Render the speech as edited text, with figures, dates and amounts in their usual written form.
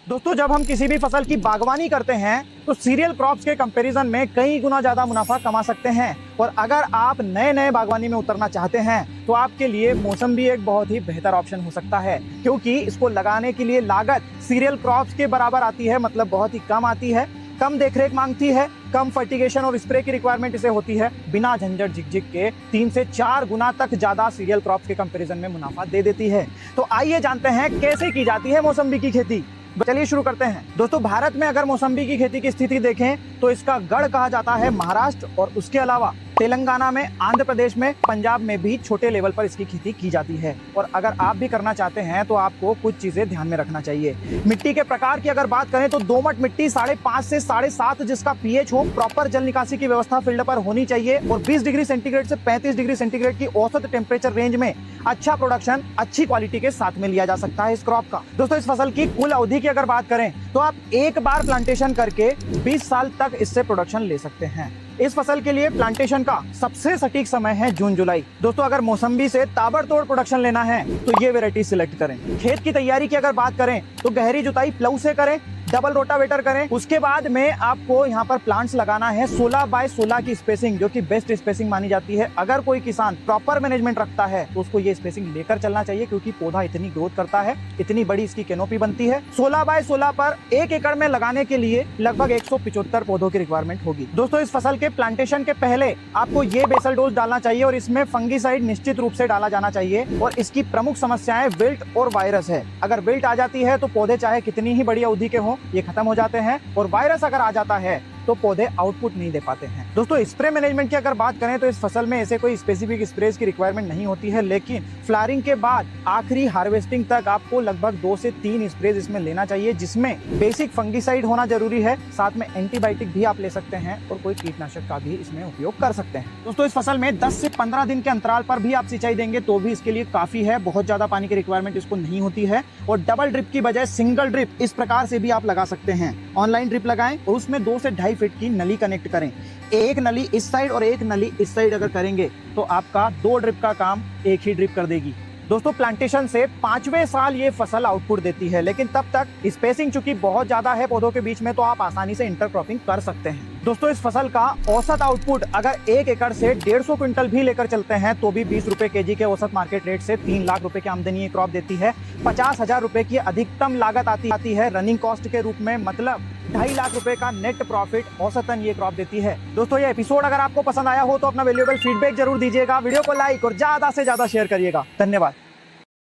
दोस्तों, जब हम किसी भी फसल की बागवानी करते हैं तो सीरियल क्रॉप्स के कंपैरिजन में कई गुना ज्यादा मुनाफा कमा सकते हैं। और अगर आप नए नए बागवानी में उतरना चाहते हैं तो आपके लिए मौसम्बी एक बहुत ही बेहतर ऑप्शन हो सकता है, क्योंकि इसको लगाने के लिए लागत सीरियल क्रॉप्स के बराबर आती है, मतलब बहुत ही कम आती है, कम देखरेख मांगती है, कम फर्टिगेशन और स्प्रे की रिक्वायरमेंट इसे होती है, बिना झंझट झिकझिक के 3 से 4 गुना तक ज्यादा सीरियल क्रॉप्स के कंपैरिजन में मुनाफा दे देती है। तो आइए जानते हैं कैसे की जाती है मौसम्बी की खेती। चलिए शुरू करते हैं। दोस्तों, भारत में अगर मौसम्बी की खेती की स्थिति देखें तो इसका गढ़ कहा जाता है महाराष्ट्र, और उसके अलावा तेलंगाना में, आंध्र प्रदेश में, पंजाब में भी छोटे लेवल पर इसकी खेती की जाती है। और अगर आप भी करना चाहते हैं तो आपको कुछ चीजें ध्यान में रखना चाहिए। मिट्टी के प्रकार की अगर बात करें तो दोमट मिट्टी 5.5 से 7.5 जिसका पीएच हो, प्रॉपर जल निकासी की व्यवस्था फील्ड पर होनी चाहिए, और 20 डिग्री सेंटीग्रेड से 35 डिग्री सेंटीग्रेड की औसत टेम्परेचर रेंज में अच्छा प्रोडक्शन अच्छी क्वालिटी के साथ में लिया जा सकता है इस क्रॉप का। दोस्तों, इस फसल की कुल अवधि की अगर बात करें तो आप एक बार प्लांटेशन करके 20 साल तक इससे प्रोडक्शन ले सकते हैं। इस फसल के लिए प्लांटेशन का सबसे सटीक समय है जून जुलाई। दोस्तों, अगर मौसम्बी से ताबड़तोड़ प्रोडक्शन लेना है तो ये वेराइटी सिलेक्ट करें। खेत की तैयारी की अगर बात करें तो गहरी जुताई प्लाऊ से करें, डबल रोटावेटर करें। उसके बाद में आपको यहाँ पर प्लांट्स लगाना है 16 बाय 16 की स्पेसिंग, जो कि बेस्ट स्पेसिंग मानी जाती है। अगर कोई किसान प्रॉपर मैनेजमेंट रखता है तो उसको ये स्पेसिंग लेकर चलना चाहिए, क्योंकि पौधा इतनी ग्रोथ करता है, इतनी बड़ी इसकी कैनोपी बनती है। 16 बाय 16 पर 1 एकड़ में लगाने के लिए लगभग 175 पौधों की रिक्वायरमेंट होगी। दोस्तों, इस फसल के प्लांटेशन के पहले आपको ये बेसल डोज डालना चाहिए, और इसमें फंगीसाइड निश्चित रूप से डाला जाना चाहिए। और इसकी प्रमुख समस्याएं विल्ट और वायरस है। अगर विल्ट आ जाती है तो पौधे चाहे कितनी ही बड़ी अवधि के हों, ये खत्म हो जाते हैं, और वायरस अगर आ जाता है तो पौधे आउटपुट नहीं दे पाते हैं। दोस्तों, स्प्रे मैनेजमेंट की अगर बात करें तो इस फसल में ऐसे कोई स्पेसिफिक स्प्रेज की रिक्वायरमेंट नहीं होती है, लेकिन फ्लावरिंग के बाद आखिरी हार्वेस्टिंग तक आपको लगभग 2 से 3 स्प्रेज इसमें लेना चाहिए, जिसमें बेसिक फंगीसाइड होना जरूरी है, साथ में एंटीबायोटिक भी आप ले सकते हैं, और कोई कीटनाशक का भी इसमें उपयोग कर सकते हैं। दोस्तों, इस फसल में 10 से 15 दिन के अंतराल पर भी आप सिंचाई देंगे तो भी इसके लिए काफी है, बहुत ज्यादा पानी की रिक्वायरमेंट इसको नहीं होती है। और डबल ड्रिप की बजाय सिंगल ड्रिप इस प्रकार से भी आप लगा सकते हैं। ऑनलाइन ड्रिप लगाएं और उसमें 2 से 2.5 फीट की नली कनेक्ट करें। एक नली इस साइड और एक नली इस साइड अगर करेंगे तो आपका 2 ड्रिप का काम एक ही ड्रिप कर देगी। दोस्तों, प्लांटेशन से 5वें साल ये फसल आउटपुट देती है, लेकिन तब तक स्पेसिंग चूंकि बहुत ज्यादा है पौधों के बीच में, तो आप आसानी से इंटरक्रॉपिंग कर सकते हैं। दोस्तों, इस फसल का औसत आउटपुट अगर 1 एकड़ से 150 क्विंटल भी लेकर चलते हैं तो भी 20 रुपए केजी के औसत मार्केट रेट से 3 लाख रुपए की आमदनी ये क्रॉप देती है। 50,000 रुपए की अधिकतम लागत आती है रनिंग कॉस्ट के रूप में, मतलब 2.5 लाख रुपए का नेट प्रॉफिट औसतन ये क्रॉप देती है। दोस्तों, ये एपिसोड अगर आपको पसंद आया हो तो अपना वैल्यूएबल फीडबैक जरूर दीजिएगा, वीडियो को लाइक और ज्यादा से ज्यादा शेयर करिएगा। धन्यवाद।